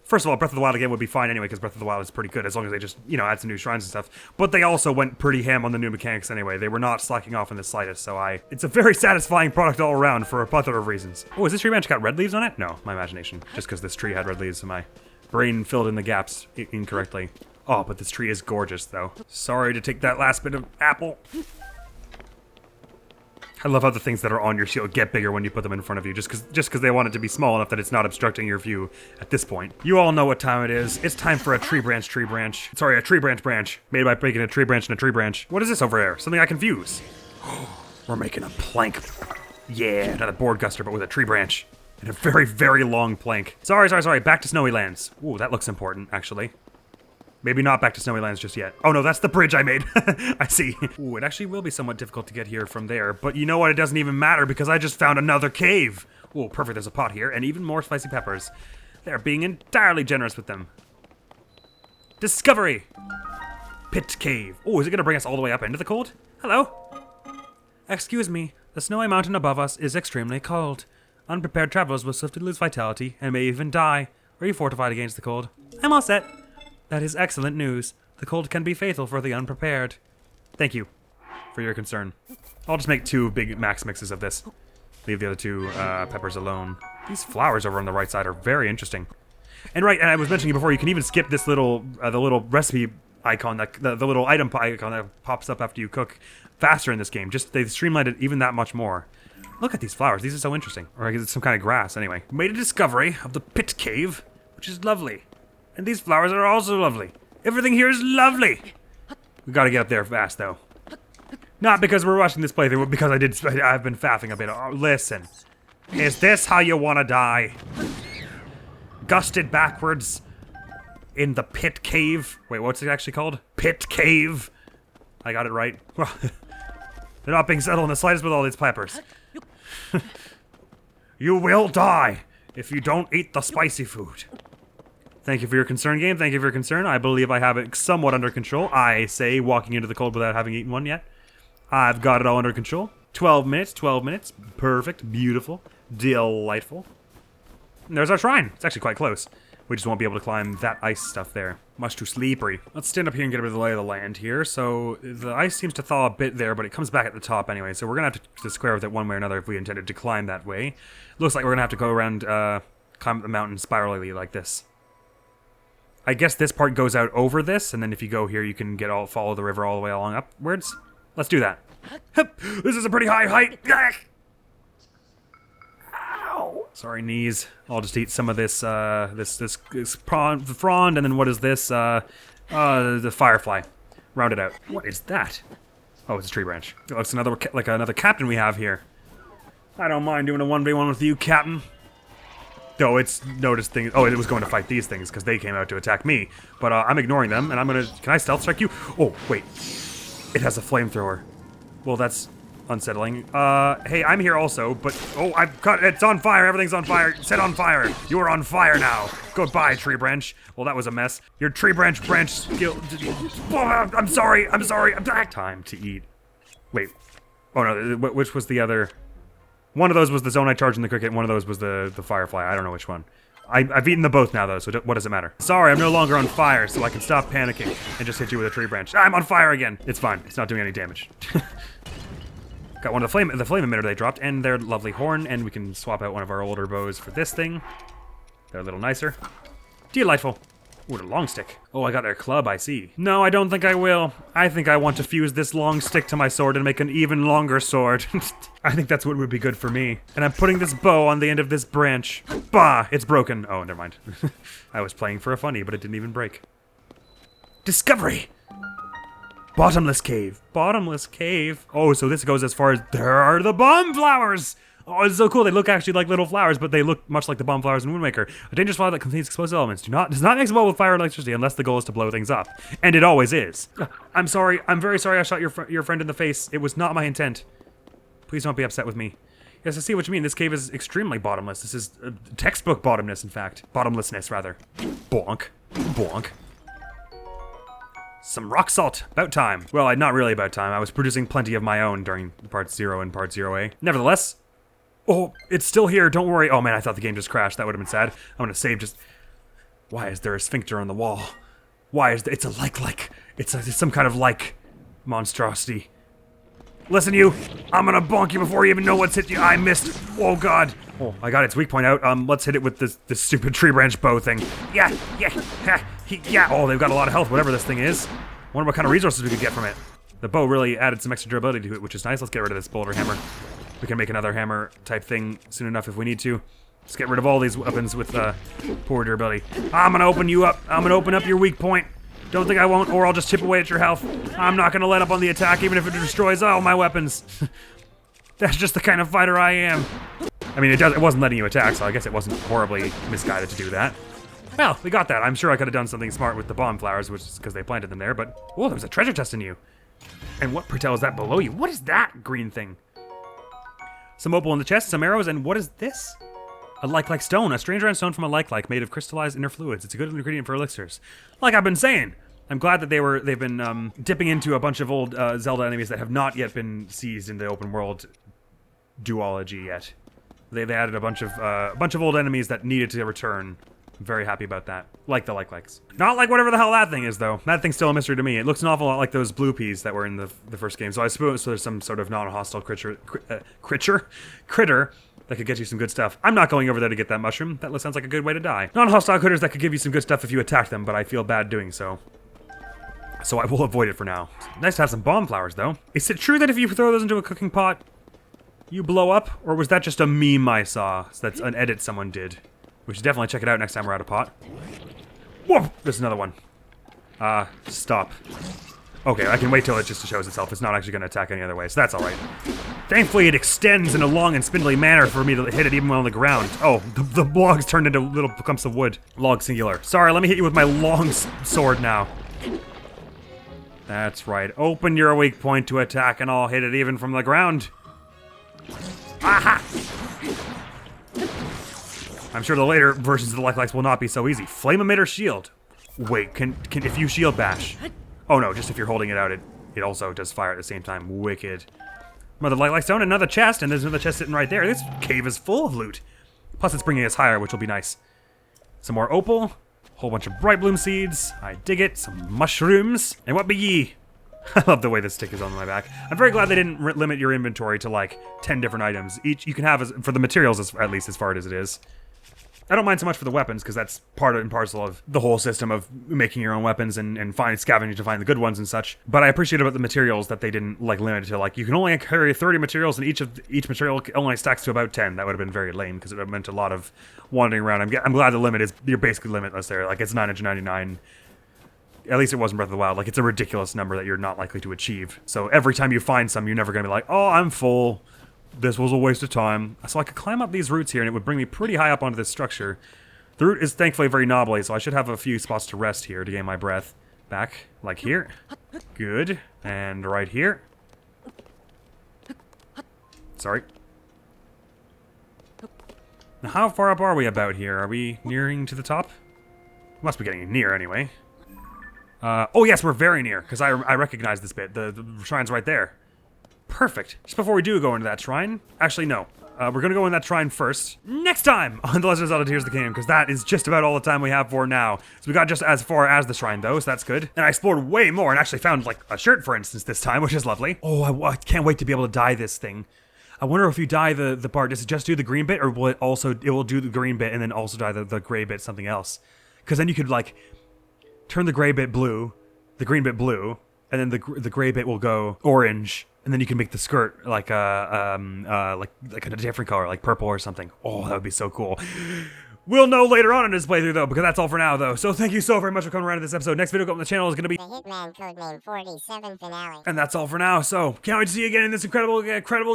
first of all, Breath of the Wild again would be fine anyway, because Breath of the Wild is pretty good, as long as they just, you know, add some new shrines and stuff. But they also went pretty ham on the new mechanics anyway. They were not slacking off in the slightest, so it's a very satisfying product all around for a plethora of reasons. Oh, is this tree branch got red leaves on it? No, my imagination. Just because this tree had red leaves, so my brain filled in the gaps incorrectly. Oh, but this tree is gorgeous, though. Sorry to take that last bit of apple. I love how the things that are on your shield get bigger when you put them in front of you, just because they want it to be small enough that it's not obstructing your view at this point. You all know what time it is. It's time for a tree branch. Sorry, a tree branch. Made by breaking a tree branch and a tree branch. What is this over there? Something I can fuse. We're making a plank. Yeah, another board guster, but with a tree branch. And a very, very long plank. Sorry. Back to Snowy Lands. Ooh, that looks important, actually. Maybe not back to Snowy Lands just yet. Oh no, that's the bridge I made. I see. Ooh, it actually will be somewhat difficult to get here from there, but you know what? It doesn't even matter because I just found another cave. Ooh, perfect. There's a pot here and even more spicy peppers. They're being entirely generous with them. Discovery! Pit cave. Oh, is it gonna bring us all the way up into the cold? Hello? Excuse me, the snowy mountain above us is extremely cold. Unprepared travelers will swiftly lose vitality and may even die. Are you fortified against the cold? I'm all set. That is excellent news. The cold can be fatal for the unprepared. Thank you for your concern. I'll just make 2 big max mixes of this. Leave the other 2 peppers alone. These flowers over on the right side are very interesting. And I was mentioning before, you can even skip this little, the little recipe icon, the little item icon that pops up after you cook faster in this game. They streamlined it even that much more. Look at these flowers. These are so interesting. Or I guess it's some kind of grass anyway. Made a discovery of the pit cave, which is lovely. And these flowers are also lovely. Everything here is lovely. We gotta get up there fast, though. Not because we're rushing this playthrough, but because I've been faffing a bit. Oh, listen. Is this how you want to die? Gusted backwards in the pit cave. Wait, what's it actually called? Pit cave. I got it right. They're not being subtle in the slightest with all these peppers. You will die if you don't eat the spicy food. Thank you for your concern, game. Thank you for your concern. I believe I have it somewhat under control. I say, walking into the cold without having eaten one yet. I've got it all under control. 12 minutes, 12 minutes. Perfect, beautiful, delightful. And there's our shrine. It's actually quite close. We just won't be able to climb that ice stuff there. Much too slippery. Let's stand up here and get a bit of the lay of the land here. So the ice seems to thaw a bit there, but it comes back at the top anyway. So we're gonna have to square with it one way or another if we intended to climb that way. Looks like we're gonna have to go around, climb up the mountain spirally like this. I guess this part goes out over this, and then if you go here, you can follow the river all the way along upwards. Let's do that. This is a pretty high height. Ow! Sorry, knees. I'll just eat some of this, this frond, and then what is this? The firefly. Round it out. What is that? Oh, it's a tree branch. It looks like another captain we have here. I don't mind doing a 1v1 with you, Captain. Though it's noticed things. Oh, it was going to fight these things because they came out to attack me. But I'm ignoring them, and I'm gonna. Can I stealth strike you? Oh, wait. It has a flamethrower. Well, that's unsettling. Hey, I'm here also, but oh, it's on fire. Everything's on fire. Set on fire. You are on fire now. Goodbye, tree branch. Well, that was a mess. Your tree branch skill. I'm sorry. I'm back. Time to eat. Wait. Oh no. Which was the other? One of those was the Zonite charging the cricket, and one of those was the firefly. I don't know which one. I've eaten them both now, though, so what does it matter? Sorry, I'm no longer on fire, so I can stop panicking and just hit you with a tree branch. I'm on fire again! It's fine. It's not doing any damage. Got one of the flame emitter they dropped, and their lovely horn, and we can swap out one of our older bows for this thing. They're a little nicer. Delightful. Ooh, a long stick. Oh, I got their club, I see. No, I don't think I will. I think I want to fuse this long stick to my sword and make an even longer sword. I think that's what would be good for me. And I'm putting this bow on the end of this branch. Bah! It's broken. Oh, never mind. I was playing for a funny, but it didn't even break. Discovery! Bottomless cave. Bottomless cave. Oh, so this goes as far as there are the bomb flowers! Oh, it's so cool. They look actually like little flowers, but they look much like the bomb flowers in Wind Waker. A dangerous flower that contains explosive elements. Does not mix well with fire or electricity unless the goal is to blow things up. And it always is. I'm sorry. I'm very sorry I shot your friend in the face. It was not my intent. Please don't be upset with me. Yes, I see what you mean. This cave is extremely bottomless. This is textbook bottomness, in fact. Bottomlessness, rather. Bonk. Bonk. Some rock salt. About time. Well, not really about time. I was producing plenty of my own during Part 0 and Part 0A. Nevertheless... Oh, it's still here, don't worry. Oh man, I thought the game just crashed. That would have been sad. I'm gonna save just... Why is there a sphincter on the wall? Why is there... It's a like. It's some kind of like monstrosity. Listen, you. I'm gonna bonk you before you even know what's hit you. I missed. Oh god. Oh, I got its weak point out. Let's hit it with this stupid tree branch bow thing. Yeah. Yeah. Oh, they've got a lot of health, whatever this thing is. Wonder what kind of resources we could get from it. The bow really added some extra durability to it, which is nice. Let's get rid of this boulder hammer. We can make another hammer type thing soon enough if we need to. Let's get rid of all these weapons with poor durability. I'm gonna open you up. I'm gonna open up your weak point. Don't think I won't, or I'll just chip away at your health. I'm not gonna let up on the attack, even if it destroys all my weapons. That's just the kind of fighter I am. I mean, it wasn't letting you attack, so I guess it wasn't horribly misguided to do that. Well, we got that. I'm sure I could have done something smart with the bomb flowers, which is because they planted them there, but... Oh, there was a treasure chest in you. And what pertel is that below you? What is that green thing? Some opal in the chest, some arrows, and what is this? A like stone, a strange round stone from a like made of crystallized inner fluids. It's a good ingredient for elixirs. Like I've been saying, I'm glad that they've been dipping into a bunch of old Zelda enemies that have not yet been seized in the open world duology yet. They've added a bunch of old enemies that needed to return. I'm very happy about that. Like the likes. Not like whatever the hell that thing is, though. That thing's still a mystery to me. It looks an awful lot like those blue peas that were in the first game. So I suppose there's some sort of non-hostile critter that could get you some good stuff. I'm not going over there to get that mushroom. That sounds like a good way to die. Non-hostile critters that could give you some good stuff if you attack them, but I feel bad doing so. So I will avoid it for now. Nice to have some bomb flowers, though. Is it true that if you throw those into a cooking pot, you blow up? Or was that just a meme I saw? So that's an edit someone did. We should definitely check it out next time we're out of pot. Whoa! There's another one. Stop. Okay, I can wait till it just shows itself. It's not actually going to attack any other way, so that's alright. Thankfully, it extends in a long and spindly manner for me to hit it even when on the ground. Oh, the logs turned into little clumps of wood. Log singular. Sorry, let me hit you with my long sword now. That's right. Open your weak point to attack, and I'll hit it even from the ground. Aha! I'm sure the later versions of the likes will not be so easy. Flame emitter shield. Wait, can if you shield bash? Oh no, just if you're holding it out, it also does fire at the same time. Wicked. Another like stone, another chest, and there's another chest sitting right there. This cave is full of loot. Plus it's bringing us higher, which will be nice. Some more opal. Whole bunch of bright bloom seeds. I dig it. Some mushrooms. And what be ye? I love the way this stick is on my back. I'm very glad they didn't limit your inventory to like 10 different items. Each you can have, for the materials at least as far as it is. I don't mind so much for the weapons, because that's part and parcel of the whole system of making your own weapons and scavenging to find the good ones and such. But I appreciate about the materials that they didn't like limit it to like, you can only carry 30 materials and each material only stacks to about 10. That would have been very lame, because it would have meant a lot of wandering around. I'm glad the limit is, you're basically limitless there. Like, it's 999. At least it wasn't Breath of the Wild. Like, it's a ridiculous number that you're not likely to achieve. So every time you find some, you're never going to be like, oh, I'm full. This was a waste of time. So I could climb up these roots here, and it would bring me pretty high up onto this structure. The root is thankfully very knobbly, so I should have a few spots to rest here to gain my breath back. Like here. Good. And right here. Sorry. Now, how far up are we about here? Are we nearing to the top? Must be getting near, anyway. Oh yes, we're very near, because I recognize this bit. The shrine's right there. Perfect. Just before we do go into that shrine, actually no. We're going to go in that shrine first. Next time on The Legend of Zelda Tears of the Kingdom, because that is just about all the time we have for now. So we got just as far as the shrine, though, so that's good. And I explored way more and actually found, like, a shirt, for instance, this time, which is lovely. Oh, I can't wait to be able to dye this thing. I wonder if you dye the part, does it just do the green bit, or will it will do the green bit and then also dye the gray bit something else? Because then you could, like, turn the gray bit blue, the green bit blue, and then the gray bit will go orange. And then you can make the skirt like a different color, like purple or something. Oh, that would be so cool. We'll know later on in this playthrough, though, because that's all for now, though. So thank you so very much for coming around to this episode. Next video up on the channel is going to be The Hitman Codename 47 finale. And that's all for now. So can't wait to see you again in this incredible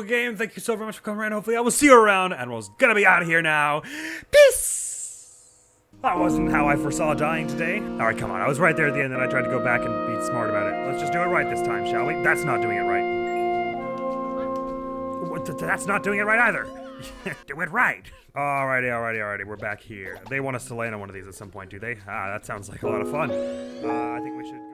game. Thank you so very much for coming around. Hopefully I will see you around, and we're going to be out of here now. Peace! That wasn't how I foresaw dying today. All right, come on. I was right there at the end, and I tried to go back and be smart about it. Let's just do it right this time, shall we? That's not doing it right. That's not doing it right either. Do it right. Alrighty. We're back here. They want us to land on one of these at some point, do they? Ah, that sounds like a lot of fun. I think we should...